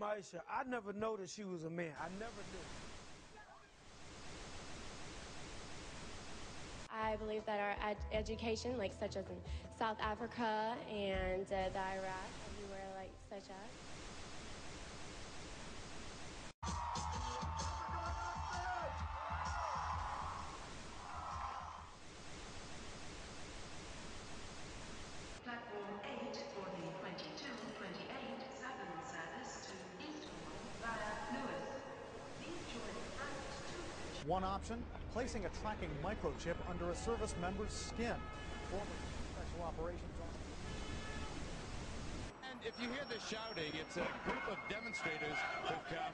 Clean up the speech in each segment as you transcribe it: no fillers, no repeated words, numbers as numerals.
Maisha, I never noticed she was a man. I never knew. I believe that our education, like such as in South Africa and the Iraq, everywhere like such as. Platform 8 for the 22-28-7 service to Eastbourne via Lewis. Please join front 2. One option, placing a tracking microchip under a service member's skin. Former Special Operations Officer. And if you hear the shouting, it's a group of demonstrators who've come.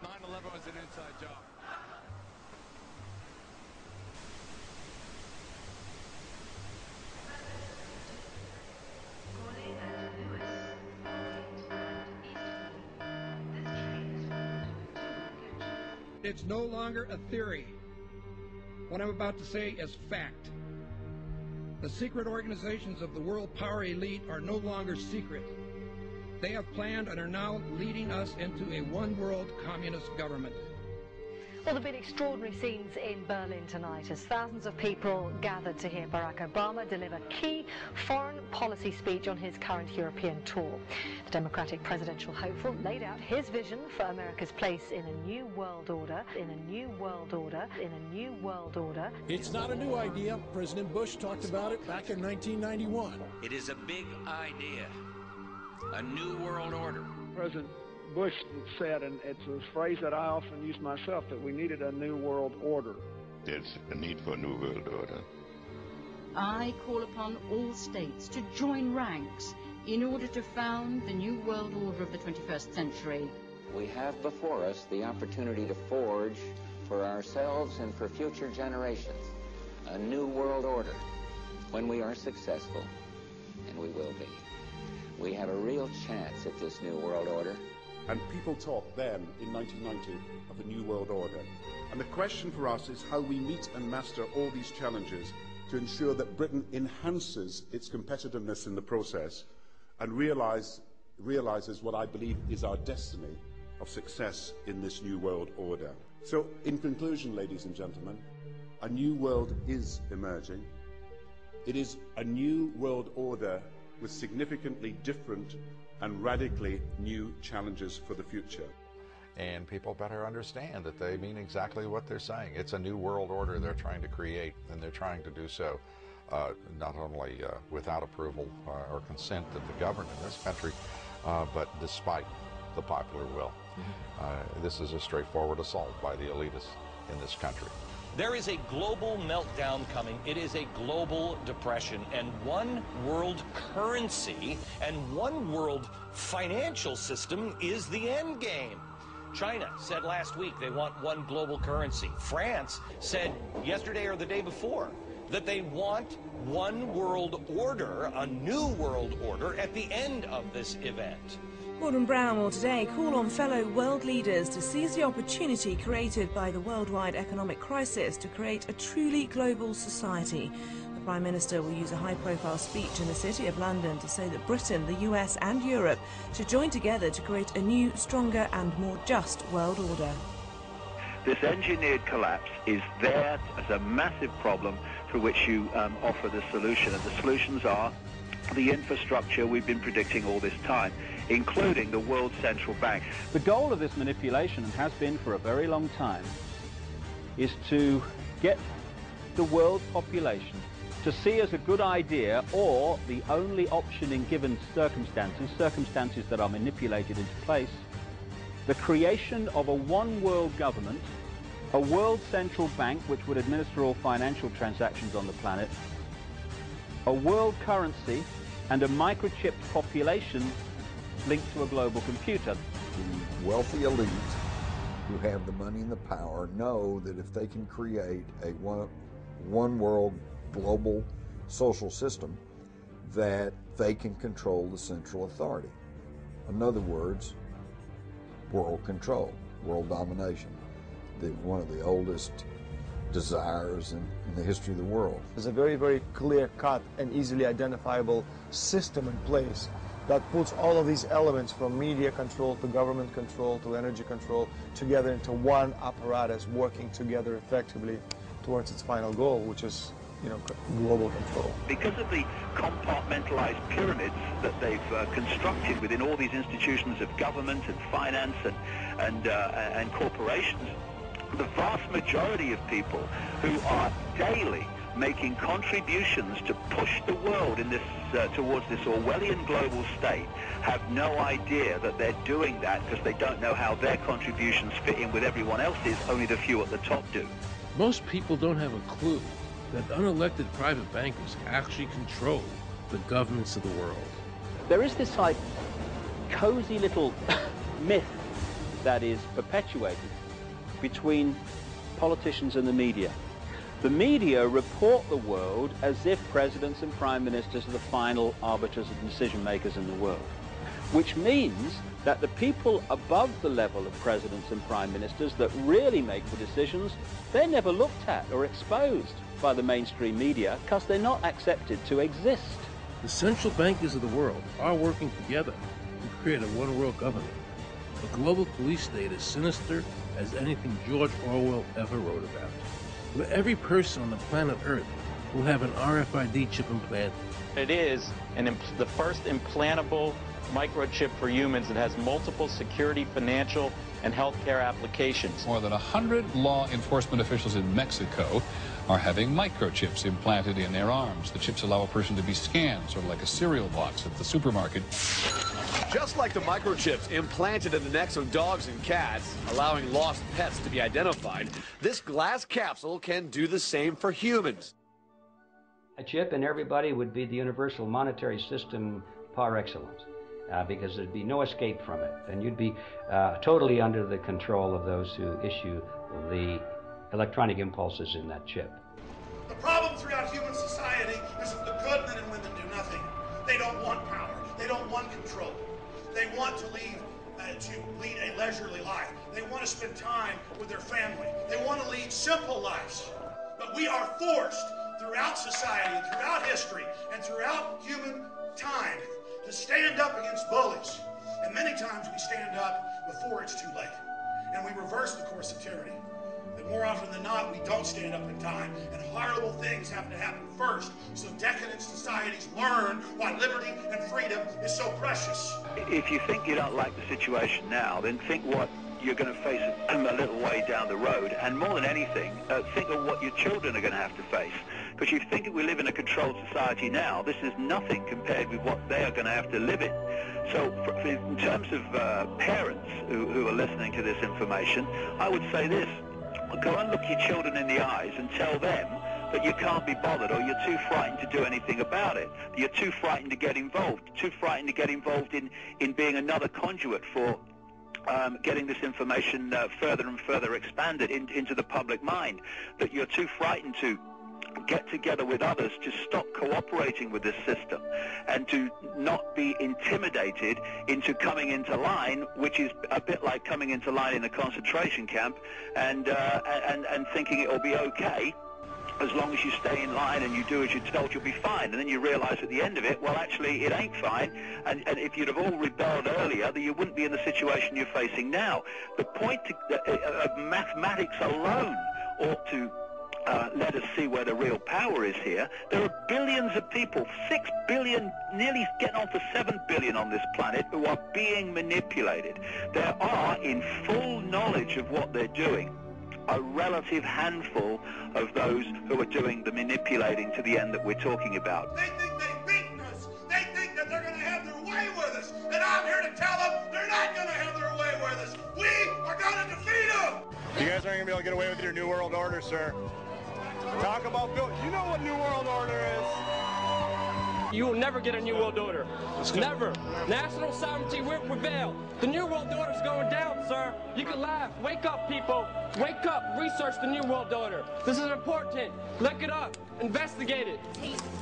9/11 was an inside job. It's no longer a theory. What I'm about to say is fact. The secret organizations of the world power elite are no longer secret. They have planned and are now leading us into a one-world communist government. Well, there have been extraordinary scenes in Berlin tonight as thousands of people gathered to hear Barack Obama deliver key foreign policy speech on his current European tour. The Democratic presidential hopeful laid out his vision for America's place in a new world order, in a new world order, in a new world order. It's not a new idea. President Bush talked about it back in 1991. It is a big idea, a new world order. President Bush said, and it's a phrase that I often use myself, that we needed a new world order. There's a need for a new world order. I call upon all states to join ranks in order to found the new world order of the 21st century. We have before us the opportunity to forge for ourselves and for future generations a new world order. When we are successful, and we will be, we have a real chance at this new world order. And people talked then, in 1990, of a new world order. And the question for us is how we meet and master all these challenges to ensure that Britain enhances its competitiveness in the process and realizes what I believe is our destiny of success in this new world order. So, in conclusion, ladies and gentlemen, a new world is emerging. It is a new world order with significantly different and radically new challenges for the future. And people better understand that they mean exactly what they're saying. It's a new world order they're trying to create, and they're trying to do so not only without approval or consent of the government in this country, but despite the popular will. This is a straightforward assault by the elitists in this country. There is a global meltdown coming. It is a global depression, and one world currency and one world financial system is the end game. China said last week they want one global currency. France said yesterday or the day before that they want one world order, a new world order, at the end of this event. Gordon Brown will today call on fellow world leaders to seize the opportunity created by the worldwide economic crisis to create a truly global society. The Prime Minister will use a high-profile speech in the City of London to say that Britain, the US and Europe should join together to create a new, stronger and more just world order. This engineered collapse is there as a massive problem for which you offer the solution, and the solutions are the infrastructure we've been predicting all this time, including the World Central Bank. The goal of this manipulation, and has been for a very long time, is to get the world population to see as a good idea, or the only option in given circumstances that are manipulated into place, the creation of a one world government, a world central bank which would administer all financial transactions on the planet, a world currency, and a microchipped population linked to a global computer. The wealthy elite who have the money and the power know that if they can create a one world global social system, that they can control the central authority. In other words, world control, world domination, one of the oldest desires in the history of the world. There's a very, very clear-cut and easily identifiable system in place that puts all of these elements from media control to government control to energy control together into one apparatus working together effectively towards its final goal, which is, you know, global control. Because of the compartmentalized pyramids that they've constructed within all these institutions of government and finance and corporations, the vast majority of people who are daily making contributions to push the world in this towards this Orwellian global state have no idea that they're doing that, because they don't know how their contributions fit in with everyone else's. Only the few at the top do. Most people don't have a clue that unelected private bankers actually control the governments of the world. There is this like cozy little myth that is perpetuated between politicians and the media. The media report the world as if presidents and prime ministers are the final arbiters and decision makers in the world, which means that the people above the level of presidents and prime ministers that really make the decisions, they're never looked at or exposed by the mainstream media because they're not accepted to exist. The central bankers of the world are working together to create a one-world government. A global police state as sinister as anything George Orwell ever wrote about, where every person on the planet Earth will have an RFID chip implanted. It is the first implantable microchip for humans that has multiple security, financial, and healthcare applications. More than 100 law enforcement officials in Mexico are having microchips implanted in their arms. The chips allow a person to be scanned, sort of like a cereal box at the supermarket. Just like the microchips implanted in the necks of dogs and cats, allowing lost pets to be identified, this glass capsule can do the same for humans. A chip in everybody would be the universal monetary system par excellence, because there'd be no escape from it, and you'd be totally under the control of those who issue the electronic impulses in that chip. The problem throughout human society is that the good men and women do nothing. They don't want power. They don't want control. They want to lead a leisurely life. They want to spend time with their family. They want to lead simple lives. But we are forced throughout society and throughout history and throughout human time to stand up against bullies. And many times we stand up before it's too late. And we reverse the course of tyranny. And more often than not, we don't stand up in time. And horrible things have to happen first. So decadent societies learn why liberty and freedom is so precious. If you think you don't like the situation now, then think what you're going to face a little way down the road. And more than anything, think of what your children are going to have to face. Because you think we live in a controlled society now, this is nothing compared with what they are going to have to live in. So in terms of parents who are listening to this information, I would say this: go and look your children in the eyes and tell them that you can't be bothered, or you're too frightened to do anything about it. You're too frightened to get involved, too frightened to get involved in being another conduit for getting this information further and further expanded into the public mind, that you're too frightened to get together with others to stop cooperating with this system and to not be intimidated into coming into line, which is a bit like coming into line in a concentration camp and thinking it'll be okay. As long as you stay in line and you do as you're told, you'll be fine. And then you realize at the end of it, well, actually, it ain't fine. And if you'd have all rebelled earlier, then you wouldn't be in the situation you're facing now. The point of mathematics alone ought to let us see where the real power is here. There are billions of people, 6 billion, nearly getting on for 7 billion on this planet, who are being manipulated. There are, in full knowledge of what they're doing, a relative handful of those who are doing the manipulating to the end that we're talking about. They think they've beaten us. They think that they're going to have their way with us. And I'm here to tell them they're not going to have their way with us. We are going to defeat them. You guys aren't going to be able to get away with your New World Order, sir. Talk about Bill. You know what New World Order is. You will never get a New World Order. Never. National sovereignty will prevail. The New World Order is going down, sir. You can laugh. Wake up, people. Wake up. Research the New World Order. This is important. Look it up. Investigate it.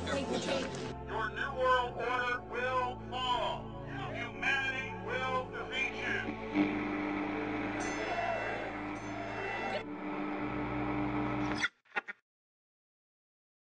Your New World Order will fall.